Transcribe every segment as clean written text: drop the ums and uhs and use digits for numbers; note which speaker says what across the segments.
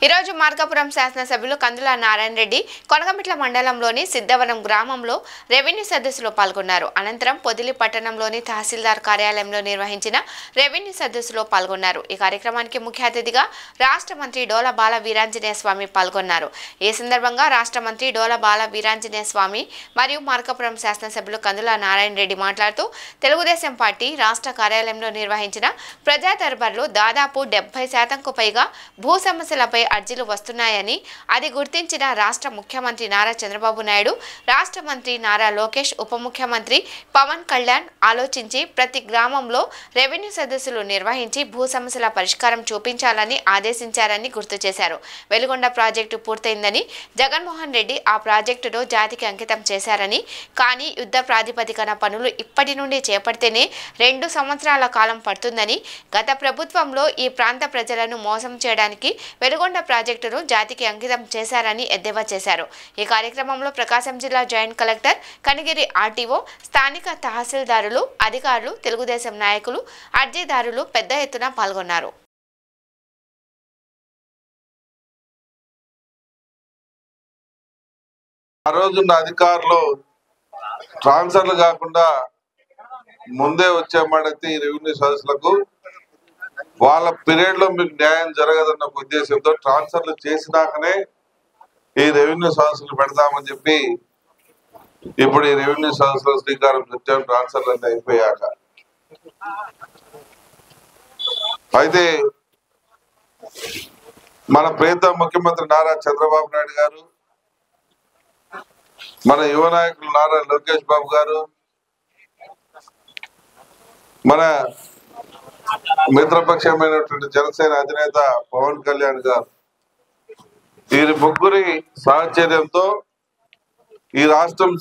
Speaker 1: ఈరోజు మార్కాపురం శాసనసభ్యులు కందుల నారాయణ రెడ్డి కొనగమిట్ల మండలంలోని సిద్ధవనం గ్రామంలో రెవెన్యూ సదస్సులో పాల్గొన్నారు. అనంతరం పొదిలి పట్టణంలోని తహసీల్దార్ కార్యాలయంలో నిర్వహించిన రెవెన్యూ సదస్సులో పాల్గొన్నారు. ఈ కార్యక్రమానికి ముఖ్య అతిథిగా రాష్ట్ర మంత్రి డోల బాల వీరాంజనేయ స్వామి పాల్గొన్నారు. ఈ సందర్భంగా రాష్ట్ర మంత్రి డోల బాల వీరాంజనేయ స్వామి మరియు మార్కాపురం శాసనసభ్యులు కందుల నారాయణ రెడ్డి మాట్లాడుతూ తెలుగుదేశం పార్టీ రాష్ట్ర కార్యాలయంలో నిర్వహించిన ప్రజా దర్బార్లో దాదాపు 70% పైగా భూ సమస్యలపై అర్జీలు వస్తున్నాయని, అది గుర్తించిన రాష్ట్ర ముఖ్యమంత్రి నారా చంద్రబాబు నాయుడు, రాష్ట్ర మంత్రి నారా లోకేష్, ఉప ముఖ్యమంత్రి పవన్ కళ్యాణ్ ఆలోచించి ప్రతి గ్రామంలో రెవెన్యూ సదస్సులు నిర్వహించి భూ సమస్యల పరిష్కారం చూపించాలని ఆదేశించారని గుర్తు చేశారు. వెలుగొండ ప్రాజెక్టు పూర్తయిందని, జగన్మోహన్ రెడ్డి ఆ ప్రాజెక్టును జాతికి అంకితం చేశారని, కానీ యుద్ధ ప్రాతిపదికన పనులు ఇప్పటి నుండి చేపడితేనే 2 సంవత్సరాల కాలం పడుతుందని, గత ప్రభుత్వంలో ఈ ప్రాంత ప్రజలను మోసం చేయడానికి వెలుగొండ ప్రాజెక్టును జాతికి అంకితం చేశారని ఎద్దేవా చేశారు. ఈ కార్యక్రమంలో ప్రకాశం జిల్లా జాయింట్ కలెక్టర్, కనిగిరి ఆర్టీఓ, స్థానిక తహసీల్దారులు, అధికారులు, తెలుగుదేశం నాయకులు, అర్జీదారులు పెద్ద ఎత్తున పాల్గొన్నారు.
Speaker 2: ఆ రోజున్న అధికారులు ట్రాన్స్ఫర్లు కాకుండా ముందే వచ్చామడితే ఈ రెవెన్యూ సదస్సులకు వాళ్ళ పీరియడ్ లో మీకు న్యాయం జరగదన్న ఉద్దేశంతో ట్రాన్స్ఫర్లు చేసినాకనే ఈ రెవెన్యూ సదస్సులు పెడతామని చెప్పి ఇప్పుడు ఈ రెవెన్యూ సదస్సులో శ్రీకారం చుట్టాం. ట్రాన్స్ఫర్లు అన్నీ అయిపోయాక అయితే మన ప్రియతమ ముఖ్యమంత్రి నారా చంద్రబాబు నాయుడు గారు, మన యువ నాయకులు నారా లోకేష్ బాబు గారు, మన మిత్రపక్షమైనటువంటి జనసేన అధినేత పవన్ కళ్యాణ్ గారు, వీరి ముగ్గురి సాహచర్యంతో ఈ రాష్ట్రం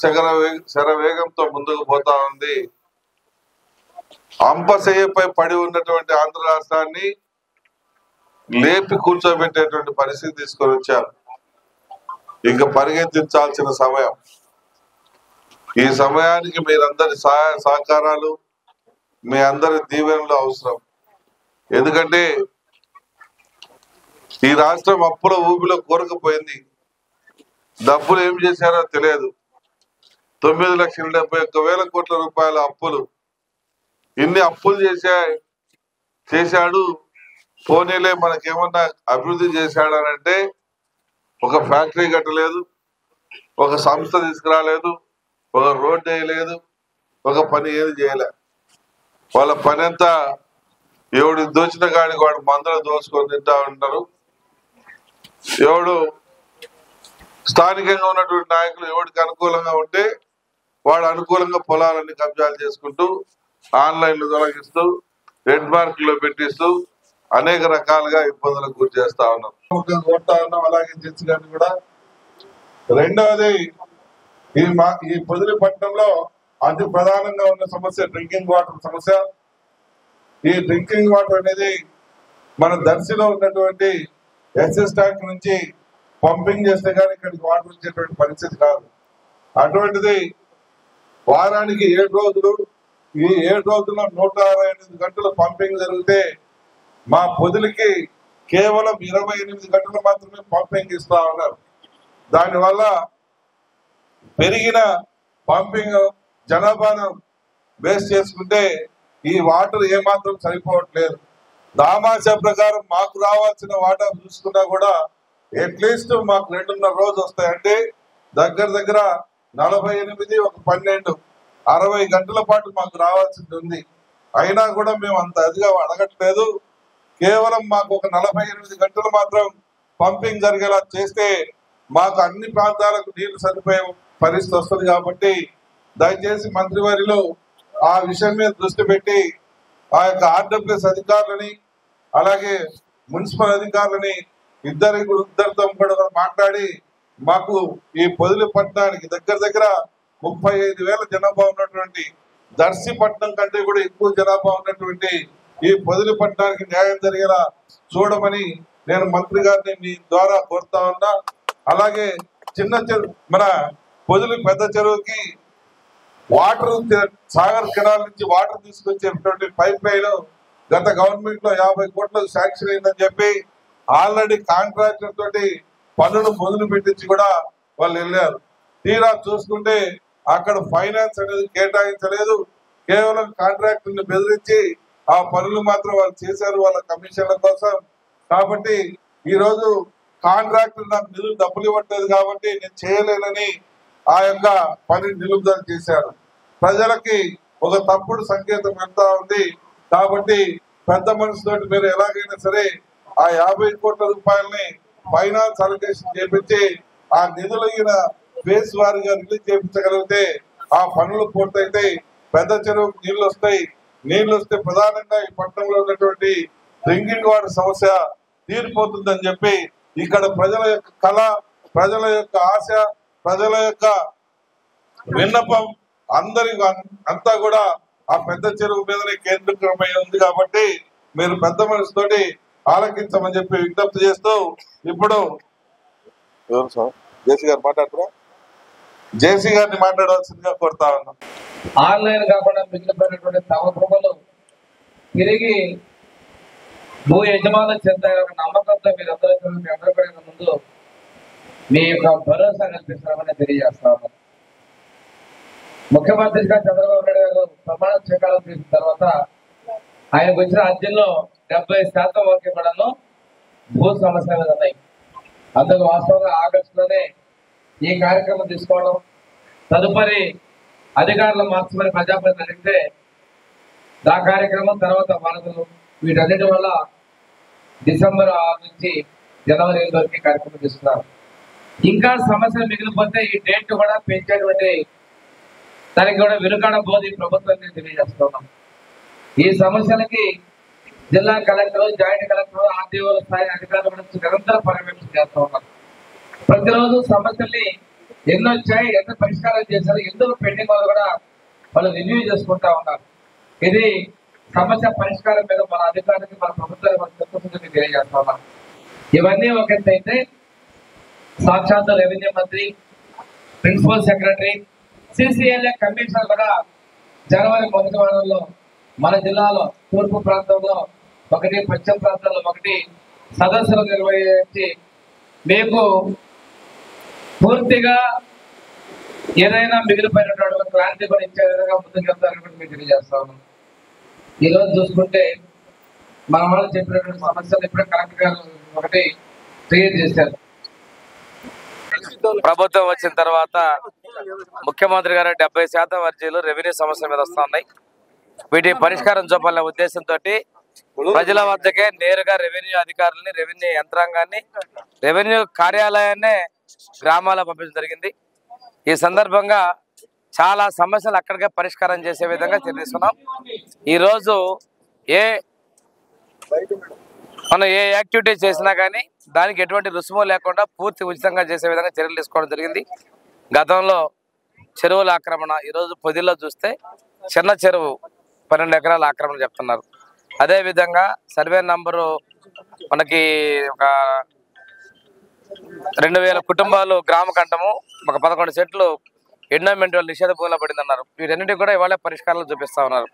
Speaker 2: శరవేగంతో ముందుకు పోతా ఉంది. అంపశయ్యపై పడి ఉన్నటువంటి ఆంధ్ర రాష్ట్రాన్ని లేపి కూర్చోబెట్టేటువంటి పరిస్థితి తీసుకొని వచ్చారు. ఇంకా పరిగెత్తించాల్సిన సమయం. ఈ సమయానికి మీరందరి సహాయ సహకారాలు, మీ అందరి దీవెనలు అవసరం. ఎందుకంటే ఈ రాష్ట్రం అప్పుల ఊబిలో కూరకపోయింది. డబ్బులు ఏం చేశారో తెలియదు. 9,71,000 కోట్ల రూపాయల అప్పులు. ఇన్ని అప్పులు చేశాడు. పోనీలే మనకేమన్నా అభివృద్ధి చేశాడనంటే ఒక ఫ్యాక్టరీ కట్టలేదు, ఒక సంస్థ తీసుకురాలేదు, ఒక రోడ్డు వేయలేదు, ఒక పని ఏది చేయలే. వాళ్ళ పని అంతా ఎవడు దోచిన కాడికి వాడు మందులు దోచుకొని తింటా ఉంటారు. ఎవడు స్థానికంగా ఉన్నటువంటి నాయకులు ఎవడికి అనుకూలంగా ఉంటే వాడు అనుకూలంగా పొలాలన్నీ కబ్జాలు చేసుకుంటూ, ఆన్లైన్లు తొలగిస్తూ, రెడ్ మార్కుల్లో పెట్టిస్తూ అనేక రకాలుగా ఇబ్బందులకు గురి చేస్తా ఉన్నాం. అలాగే చర్చగాని కూడా. రెండవది, ఈ పొదిలి పట్టణంలో అతి ప్రధానంగా ఉన్న సమస్య డ్రింకింగ్ వాటర్ సమస్య. ఈ డ్రింకింగ్ వాటర్ అనేది మన దర్శిలో ఉన్నటువంటి ఎస్ఎస్ ట్యాంక్ నుంచి పంపింగ్ చేస్తే కానీ ఇక్కడికి వాటర్ వచ్చేటువంటి పరిస్థితి కాదు. అటువంటిది వారానికి 7 రోజులు, ఈ 7 రోజుల్లో 168 గంటలు పంపింగ్ జరిగితే మా పొదిలికి కేవలం 28 గంటలు మాత్రమే పంపింగ్ ఇస్తా ఉన్నారు. దానివల్ల పెరిగిన పంపింగ్ జనాభాను బేస్ చేసుకుంటే ఈ వాటర్ ఏమాత్రం సరిపోవట్లేదు. దామాషా ప్రకారం మాకు రావాల్సిన వాటర్ చూసుకున్నా కూడా అట్లీస్ట్ మాకు 2.5 రోజు వస్తాయంటే దగ్గర 48, ఒక 12, 60 గంటల పాటు మాకు రావాల్సింది ఉంది. అయినా కూడా మేము అంత అదిగా అడగట్లేదు. కేవలం మాకు ఒక 48 గంటలు మాత్రం పంపింగ్ జరిగేలా చేస్తే మాకు అన్ని ప్రాంతాలకు నీళ్లు సరిపోయే పరిస్థితి వస్తుంది. కాబట్టి దయచేసి మంత్రివర్యులు ఆ విషయం మీద దృష్టి పెట్టి ఆ యొక్క ఆర్డబ్ల్యూఎస్ అధికారులని అలాగే మున్సిపల్ అధికారులని ఇద్దరితో కూడా మాట్లాడి మాకు ఈ పొదిలి పట్టణానికి దగ్గర 35,000 జనాభా ఉన్నటువంటి దర్శి పట్టణం కంటే కూడా ఎక్కువ జనాభా ఉన్నటువంటి ఈ పొదిలి పట్టణానికి న్యాయం జరిగేలా చూడమని నేను మంత్రి గారిని మీ ద్వారా కోరుతా ఉన్నా. అలాగే చిన్న మన పొదిలి పెద్ద చెరువుకి వాటర్ సాగర్ కెనాల్ నుంచి వాటర్ తీసుకొచ్చేటువంటి పైప్ లైన్ గత గవర్నమెంట్ లో 50 కోట్లకు శాంక్షన్ అయిందని చెప్పి ఆల్రెడీ కాంట్రాక్టర్ తోటి పనులు మొదలు పెట్టించి కూడా వాళ్ళు వెళ్ళారు. తీరా చూసుకుంటే అక్కడ ఫైనాన్స్ అనేది కేటాయించలేదు. కేవలం కాంట్రాక్టర్ ని బెదిరించి ఆ పనులు మాత్రం వాళ్ళు చేశారు వాళ్ళ కమిషన్ల కోసం. కాబట్టి ఈ రోజు కాంట్రాక్టర్ నాకు నిధులు డబ్బులు ఇవ్వట్లేదు కాబట్టి నేను చేయలేనని ఆ యొక్క పని నిలుపుదల చేశారు. ప్రజలకి ఒక తప్పుడు సంకేతం వెళ్తా ఉంది. కాబట్టి పెద్ద మనసుతోటి మీరు ఎలాగైనా సరే ఆ 50 కోట్ల రూపాయలని ఫైనాన్స్ అలొకేషన్ చేపించి ఆ నిధులైన ఫేస్ వారిగా రిలీజ్ చేయించగలిగితే ఆ పనులు పూర్తయితే పెద్ద చెరువుకు నీళ్లు వస్తాయి. నీళ్లు వస్తే ప్రధానంగా ఈ పట్టణంలో ఉన్నటువంటి డ్రింకింగ్ వాటర్ సమస్య తీరిపోతుందని చెప్పి ఇక్కడ ప్రజల యొక్క కళ, ప్రజల యొక్క ఆశ, ప్రజల యొక్క విన్నపం అంతా కూడా ఆ పెద్ద చెరువు మీదనే కేంద్రీకృతమై ఉంది. కాబట్టి మీరు పెద్ద మనసుతోటి ఆలకించమని చెప్పి విజ్ఞప్తి చేస్తూ ఇప్పుడు జేసీ గారు మాట్లాడుతున్నా జేసీ గారిని మాట్లాడవలసిందిగా కోరుతా ఉన్నాం.
Speaker 3: ఆన్లైన్ కాకుండా మిగిలిపోయినటువంటి తమ భూములు తిరిగి భూ యజమానుల చెంత నమ్మకంతో మీరందరూ అందరికీ ముందు మీ యొక్క భరోసా కల్పిస్తామని తెలియజేస్తా ఉన్నాం. ముఖ్యమంత్రిగా చంద్రబాబు నాయుడు గారు ప్రమాణ స్వీకారం చేసిన తర్వాత ఆయనకు వచ్చిన అర్జీల్లో 70% వరకు ఇవ్వడంలో భూ సమస్యలు ఉన్నాయి. అందుకు వాస్తవంగా ఆగస్టులోనే ఈ కార్యక్రమం తీసుకోవడం, తదుపరి అధికారులు మార్చమని ప్రజాప్రతినిధులు అడిగితే ఆ కార్యక్రమం తర్వాత వరదలు వీటన్నిటి వల్ల డిసెంబర్ 6 నుంచి జనవరి 8 వరకు కార్యక్రమం తీసుకున్నారు. ఇంకా సమస్యలు మిగిలిపోతే ఈ డేట్ కూడా పెంచేటువంటి దానికి కూడా వెనుకాడబోదు ఈ ప్రభుత్వాన్ని తెలియజేస్తున్నాం. ఈ సమస్యలకి జిల్లా కలెక్టర్, జాయింట్ కలెక్టర్, ఆర్టీఓల స్థాయి అధికారుల నుంచి నిరంతర పర్యవేక్షణ చేస్తూ ఉన్నారు. ప్రతిరోజు సమస్యల్ని ఎన్ని వచ్చాయి, ఎంత పరిష్కారం చేశారు, ఎందుకు పెండింగ్ వాళ్ళు కూడా వాళ్ళు రివ్యూ చేసుకుంటా ఉన్నారు. ఇది సమస్య పరిష్కారం మీద మన అధికారులకి, మన ప్రభుత్వానికి తెలియజేస్తా ఉన్నాం. ఇవన్నీ ఒక ఎత్తు అయితే సాక్షాత్ రెవెన్యూ మంత్రి, ప్రిన్సిపల్ సెక్రటరీ, సిసిఎల్ఏ కమిషనర్ కూడా జనవరి 1వ వారంలో మన జిల్లాలో తూర్పు ప్రాంతంలో ఒకటి, పశ్చిమ ప్రాంతంలో ఒకటి సదస్సులు నిర్వహించి మీకు పూర్తిగా ఏదైనా మిగిలిపోయినటువంటి క్లారిటీ కూడా ఇచ్చే విధంగా ముందుకెళ్తారని మీకు తెలియజేస్తాను. ఈరోజు చూసుకుంటే మన వాళ్ళు చెప్పినటువంటి సమస్యలు ఇప్పుడే కలెక్టర్ గారు ఒకటి క్లియర్ చేశారు.
Speaker 4: ప్రభుత్వం వచ్చిన తర్వాత ముఖ్యమంత్రి గారు 70% అర్జీలు రెవెన్యూ సమస్యల మీద వస్తా ఉన్నాయి. వీటి పరిష్కారం చూపాలనే ఉద్దేశంతో ప్రజల వద్దకే నేరుగా రెవెన్యూ అధికారులని, రెవెన్యూ యంత్రాంగాన్ని, రెవెన్యూ కార్యాలయాన్నే గ్రామాల్లో పంపించడం జరిగింది. ఈ సందర్భంగా చాలా సమస్యలు అక్కడికే పరిష్కారం చేసే విధంగా తీసుకున్నాం. ఈరోజు మనం ఏ యాక్టివిటీ చేసినా కానీ దానికి ఎటువంటి రుసుము లేకుండా పూర్తి ఉచితంగా చేసే విధంగా చర్యలు తీసుకోవడం జరిగింది. గతంలో చెరువుల ఆక్రమణ, ఈరోజు పొదిలో చూస్తే చిన్న చెరువు 12 ఎకరాల ఆక్రమణ చెప్తున్నారు. అదేవిధంగా సర్వే నంబరు మనకి ఒక 2000 కుటుంబాలు గ్రామ కంఠము, ఒక 11 సెట్లు ఎండోమెంట్ నిషేధ భూమిలో పడిందన్నారు. వీటన్నిటికీ కూడా ఇవాళ పరిష్కారాలు చూపిస్తా ఉన్నారు.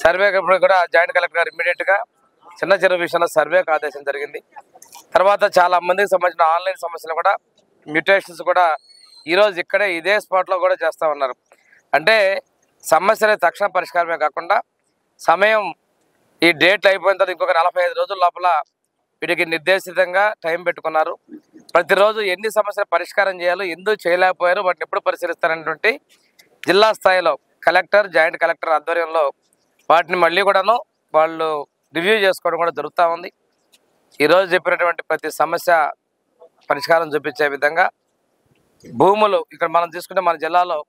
Speaker 4: సర్వే కూడా జాయింట్ కలెక్టర్ గారు ఇమ్మీడియట్ గా చిన్న చెరువు విషయంలో సర్వేకు ఆదేశం జరిగింది. తర్వాత చాలా మందికి సంబంధించిన ఆన్లైన్ సమస్యలు కూడా, మ్యూటేషన్స్ కూడా ఈరోజు ఇక్కడే ఇదే స్పాట్లో కూడా చేస్తూ ఉన్నారు. అంటే సమస్యల తక్షణ పరిష్కారమే కాకుండా సమయం ఈ డేట్ అయిపోయిన తర్వాత ఇంకొక 45 రోజుల లోపల వీటికి నిర్దేశితంగా టైం పెట్టుకున్నారు. ప్రతిరోజు ఎన్ని సమస్యలు పరిష్కారం చేయాలో, ఎందుకు చేయలేకపోయారు, వాటిని ఎప్పుడు పరిశీలిస్తారనేటువంటి జిల్లా స్థాయిలో కలెక్టర్, జాయింట్ కలెక్టర్ ఆధ్వర్యంలో వాటిని మళ్ళీ కూడాను వాళ్ళు రివ్యూ చేసుకోవడం కూడా జరుగుతూ ఉంది. ఈరోజు చెప్పినటువంటి ప్రతి సమస్య పరిష్కారం చూపించే విధంగా భూములు ఇక్కడ మనం తీసుకుంటే మన జిల్లాలో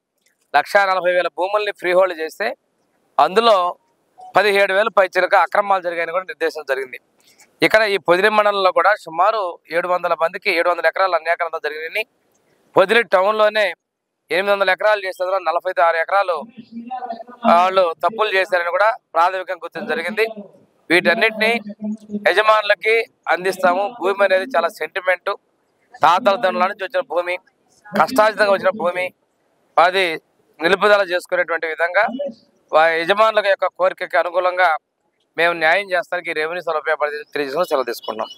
Speaker 4: 1,40,000 భూముల్ని ఫ్రీ హోల్డ్ చేస్తే అందులో 17,000 పైచిలుక అక్రమాలు జరిగాయని కూడా నిర్దేశం జరిగింది. ఇక్కడ ఈ పొదిలి మండలంలో కూడా సుమారు 700 మందికి 700 ఎకరాలు అన్యాక్రాంతం జరిగింది. పొదిలి టౌన్లోనే 800 ఎకరాలు చేసేందులో 46 ఎకరాలు వాళ్ళు తప్పులు చేశారని కూడా ప్రాథమికంగా గుర్తించడం జరిగింది. వీటన్నిటిని యజమానులకి అందిస్తాము. భూమి అనేది చాలా సెంటిమెంటు, తాతల దండ్రుల నుంచి వచ్చిన భూమి, కష్టార్జితంగా వచ్చిన భూమి, అది నిలుపుదల చేసుకునేటువంటి విధంగా యజమానుల యొక్క కోరికకి అనుకూలంగా మేము న్యాయం చేస్తానికి రెవెన్యూ సౌలభ్య తెలియజేసుకుని సెలవు తీసుకుంటాం.